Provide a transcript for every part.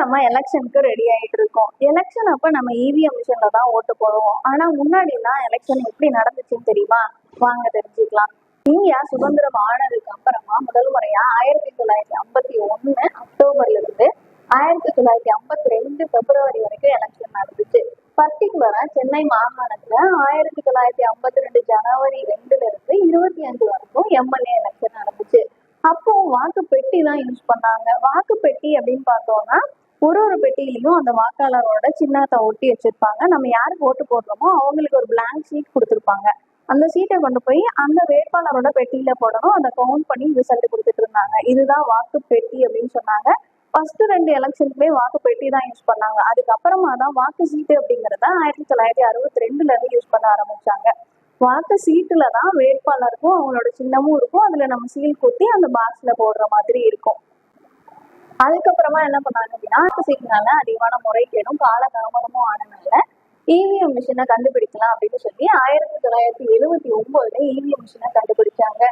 நம்ம எலெக்ஷனுக்கு ரெடி ஆயிட்டு இருக்கோம். எலெக்ஷன் அப்ப நம்ம இவிஎம் மிஷின்ல தான் ஓட்டு போடுவோம். ஆனா முன்னாடி எல்லாம் எலெக்ஷன் எப்படி நடந்துச்சுன்னு தெரியுமா? வாங்க தெரிஞ்சுக்கலாம். இந்தியா சுதந்திரம் ஆனதுக்கு அப்புறமா முதல் முறையா 1951 அக்டோபர்ல இருந்து 1952 பிப்ரவரி வரைக்கும் எலெக்ஷன் நடந்துச்சு. பர்டிகுலரா சென்னை மாகாணத்துல 1952 ஜனவரி 2ல இருந்து 25 வரைக்கும் எம்எல்ஏ எலெக்ஷன் நடந்துச்சு. அப்போ வாக்கு பெட்டி தான் யூஸ் பண்ணாங்க. வாக்கு பெட்டி அப்படின்னு பார்த்தோம்னா ஒரு பெட்டியிலையும் அந்த வாக்காளரோட சின்னத்தை ஒட்டி வச்சிருப்பாங்க. நம்ம யாருக்கு ஓட்டு போடுறோமோ அவங்களுக்கு ஒரு பிளாங்க் ஷீட் கொடுத்துருப்பாங்க. அந்த சீட்டை கொண்டு போய் அந்த வேட்பாளரோட பெட்டியில போடணும். அதை கவுண்ட் பண்ணி ரிசல்ட் கொடுத்துட்டு இருந்தாங்க. இதுதான் வாக்கு பெட்டி அப்படின்னு சொன்னாங்க. ஃபர்ஸ்ட் 2 எலெக்ஷனுக்குமே வாக்கு பெட்டி தான் யூஸ் பண்ணாங்க. அதுக்கப்புறமா தான் வாக்கு சீட்டு அப்படிங்கறத 1962ல இருந்து யூஸ் பண்ண ஆரம்பிச்சாங்க. வாக்கு சீட்டுல தான் வேட்பாளருக்கும் அவங்களோட சின்னமும் இருக்கும். அதுல நம்ம சீல் குத்தி அந்த பாக்ஸ்ல போடுற மாதிரி இருக்கும். அதுக்கப்புறமா என்ன பண்ணாங்க அப்படின்னா, வாக்கு சீட்டுனால அதிகமான முறைகேடும் காலதாமதமும் ஆனதுனால இவிஎம் மிஷினை கண்டுபிடிக்கலாம் அப்படின்னு சொல்லி 1979 இவிஎம் மிஷினை கண்டுபிடிச்சாங்க.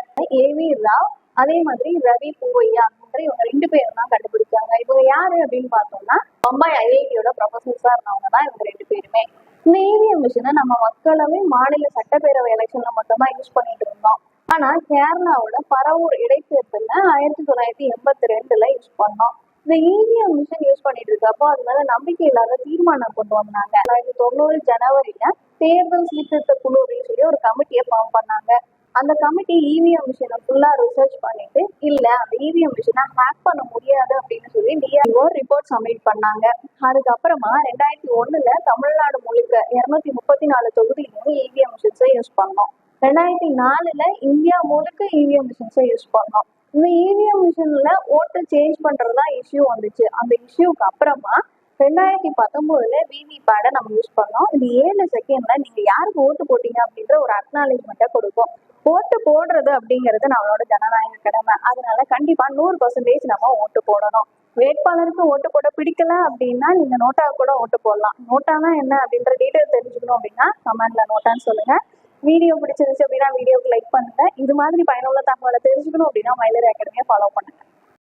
ஏவி ராவ் அதே மாதிரி ரவி பூவையா அப்படின்ற இவங்க 2 பேரும் தான் கண்டுபிடிச்சாங்க. இவங்க யாரு அப்படின்னு பார்த்தோம்னா பம்பாய் ஐஐடியோட ப்ரொஃபசர்ஸா இருந்தவங்க தான் இவங்க 2 பேருமே. இந்த இவிஎம் மிஷினை நம்ம மக்களவை மாநில சட்டப்பேரவை எலெக்ஷன்ல மட்டும்தான் யூஸ் பண்ணிட்டு இருந்தோம். ஆனா கேரளாவோட பரவூர் இடைத்தேர்தல்ல 1982ல யூஸ் பண்ணோம். இந்த இவிஎம் மிஷின் யூஸ் பண்ணிட்டு இருக்கப்போ அது மேல நம்பிக்கை இல்லாத தீர்மானம் கொண்டு வந்தாங்க. 1990 ஜனவரியில தேர்தல் சீர்திருத்த குழு அப்படின்னு சொல்லி ஒரு கமிட்டியை ஃபார்ம் பண்ணாங்க. அந்த கமிட்டி இவிஎம் மிஷினை ஃபுல்லா ரிசர்ச் பண்ணிட்டு இல்ல அந்த இவிஎம் மிஷினை ஹேக் பண்ண முடியாது அப்படின்னு சொல்லி டிஆர்ஓ ரிப்போர்ட் சப்மிட் பண்ணாங்க. அதுக்கப்புறமா 2001ல தமிழ்நாடு முழுக்க 234 தொகுதியிலும் இவிஎம் மிஷின்ஸை யூஸ் பண்ணோம். 2004ல இந்தியா முழுக்க இவிஎம் மிஷின்ஸை யூஸ் பண்ணோம். இந்த இவிஎம் மிஷின்ல ஓட்டு சேஞ்ச் பண்றதுதான் இஷ்யூ வந்துச்சு. அந்த இஷ்யூக்கு அப்புறமா 2019ல விவிபேட நம்ம யூஸ் பண்ணோம். இது 7 செகண்ட்ல நீங்க யாருக்கு ஓட்டு போட்டீங்க அப்படின்ற ஒரு அக்னாலேஜ்மெண்ட்டை கொடுக்கும். ஓட்டு போடுறது அப்படிங்கிறது நம்மளோட ஜனநாயக கடமை. அதனால கண்டிப்பா 100% நம்ம ஓட்டு போடணும். வேட்பாளருக்கு ஓட்டு போட பிடிக்கல அப்படின்னா நீங்க நோட்டா கூட ஓட்டு போடலாம். நோட்டானா என்ன அப்படின்ற டீடைல் தெரிஞ்சுக்கணும் அப்படின்னா கமெண்ட்ல நோட்டான்னு சொல்லுங்க. வீடியோ பிடிச்சிருந்துச்சு அப்படின்னா வீடியோக்கு லைக் பண்ணுங்க. இது மாதிரி பயனுள்ள தகவலை தெரிஞ்சுக்கணும் அப்படின்னா மயிலர் அகாடமியை ஃபாலோ பண்ணுங்க.